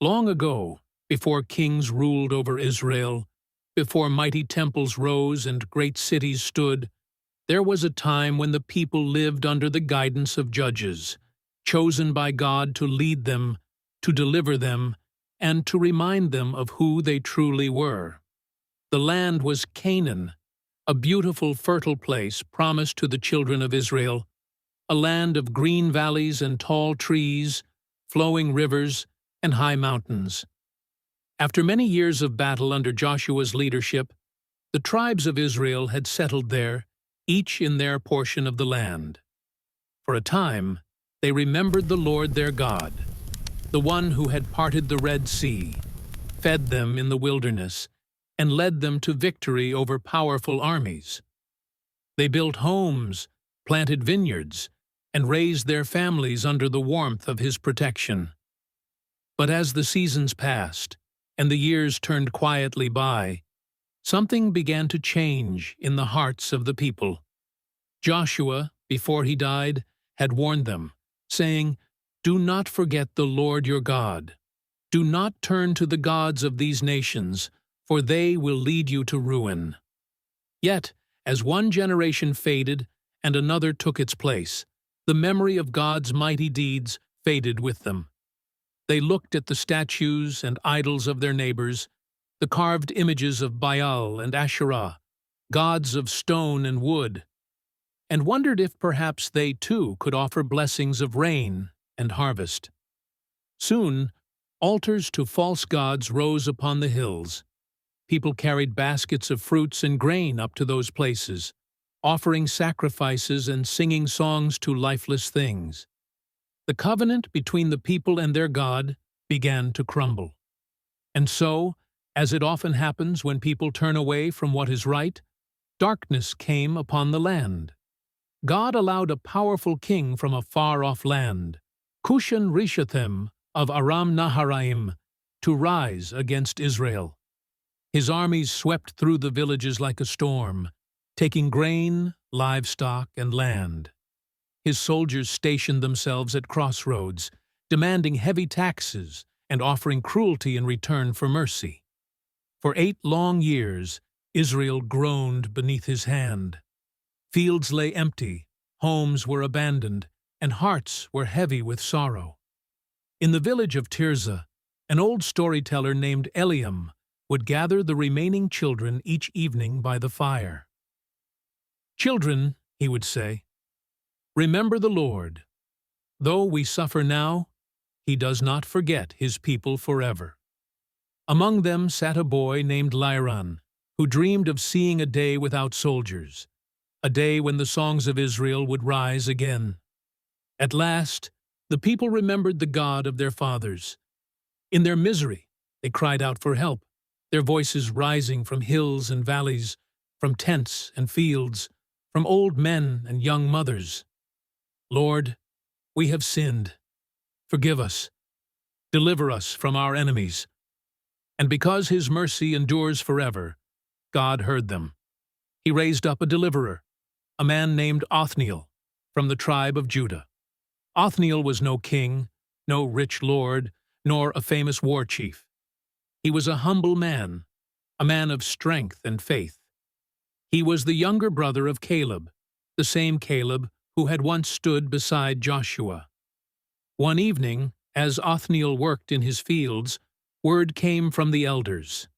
Long ago, before kings ruled over Israel, before mighty temples rose and great cities stood, there was a time when the people lived under the guidance of judges, chosen by God to lead them, to deliver them, and to remind them of who they truly were. The land was Canaan, a beautiful, fertile place promised to the children of Israel, a land of green valleys and tall trees, flowing rivers, and high mountains. After many years of battle under Joshua's leadership, the tribes of Israel had settled there, each in their portion of the land. For a time, they remembered the Lord their God, the one who had parted the Red Sea, fed them in the wilderness, and led them to victory over powerful armies. They built homes, planted vineyards, and raised their families under the warmth of his protection. But as the seasons passed, and the years turned quietly by, something began to change in the hearts of the people. Joshua, before he died, had warned them, saying, "Do not forget the Lord your God. Do not turn to the gods of these nations, for they will lead you to ruin." Yet, as one generation faded and another took its place, the memory of God's mighty deeds faded with them. They looked at the statues and idols of their neighbors, the carved images of Baal and Asherah, gods of stone and wood, and wondered if perhaps they too could offer blessings of rain and harvest. Soon, altars to false gods rose upon the hills. People carried baskets of fruits and grain up to those places, offering sacrifices and singing songs to lifeless things. The covenant between the people and their God began to crumble. And so, as it often happens when people turn away from what is right, darkness came upon the land. God allowed a powerful king from a far-off land, Cushan-Rishathaim of Aram-Naharaim, to rise against Israel. His armies swept through the villages like a storm, taking grain, livestock, and land. His soldiers stationed themselves at crossroads, demanding heavy taxes and offering cruelty in return for mercy. For 8 long years, Israel groaned beneath his hand. Fields lay empty, homes were abandoned, and hearts were heavy with sorrow. In the village of Tirzah, an old storyteller named Eliam would gather the remaining children each evening by the fire. "Children," he would say, "remember the Lord. Though we suffer now, he does not forget his people forever." Among them sat a boy named Liran, who dreamed of seeing a day without soldiers, a day when the songs of Israel would rise again. At last, the people remembered the God of their fathers. In their misery, they cried out for help, their voices rising from hills and valleys, from tents and fields, from old men and young mothers. "Lord, we have sinned. Forgive us. Deliver us from our enemies." And because his mercy endures forever, God heard them. He raised up a deliverer, a man named Othniel, from the tribe of Judah. Othniel was no king, no rich lord, nor a famous war chief. He was a humble man, a man of strength and faith. He was the younger brother of Caleb, the same Caleb who had once stood beside Joshua. One evening, as Othniel worked in his fields, word came from the elders.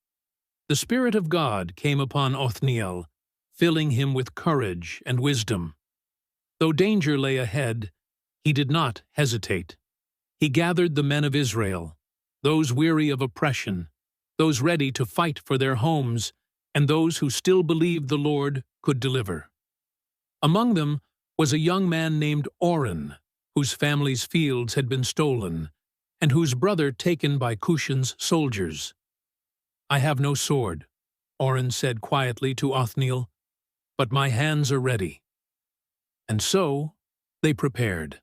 The Spirit of God came upon Othniel, filling him with courage and wisdom. Though danger lay ahead, he did not hesitate. He gathered the men of Israel, those weary of oppression, those ready to fight for their homes, and those who still believed the Lord could deliver. Among them was a young man named Oren, whose family's fields had been stolen, and whose brother taken by Cushan's soldiers. "I have no sword," Oren said quietly to Othniel, "but my hands are ready." And so they prepared.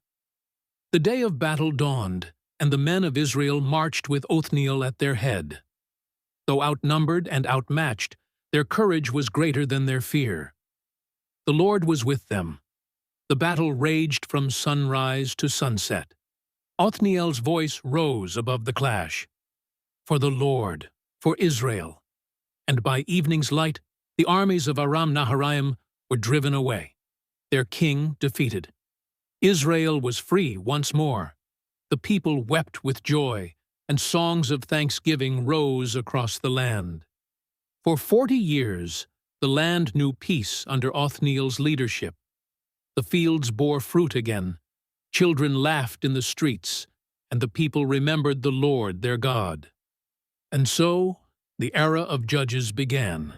The day of battle dawned, and the men of Israel marched with Othniel at their head. Though outnumbered and outmatched, their courage was greater than their fear. The Lord was with them. The battle raged from sunrise to sunset. Othniel's voice rose above the clash. for the Lord, for Israel. And by evening's light, the armies of Aram Naharaim were driven away, their king defeated. Israel was free once more. The people wept with joy, and songs of thanksgiving rose across the land. For 40 years, the land knew peace under Othniel's leadership. The fields bore fruit again, children laughed in the streets, and the people remembered the Lord their God. And so, the era of judges began,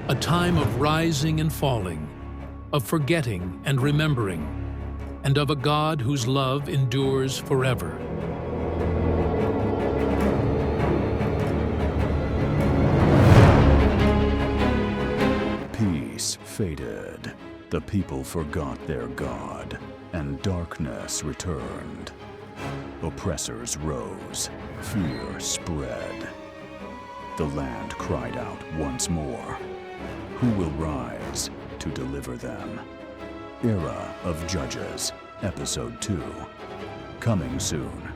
a time of rising and falling, of forgetting and remembering, and of a God whose love endures forever. Peace faded, the people forgot their God, and darkness returned. Oppressors rose, fear spread. The land cried out once more. Who will rise to deliver them? Era of Judges, Episode 2. Coming soon.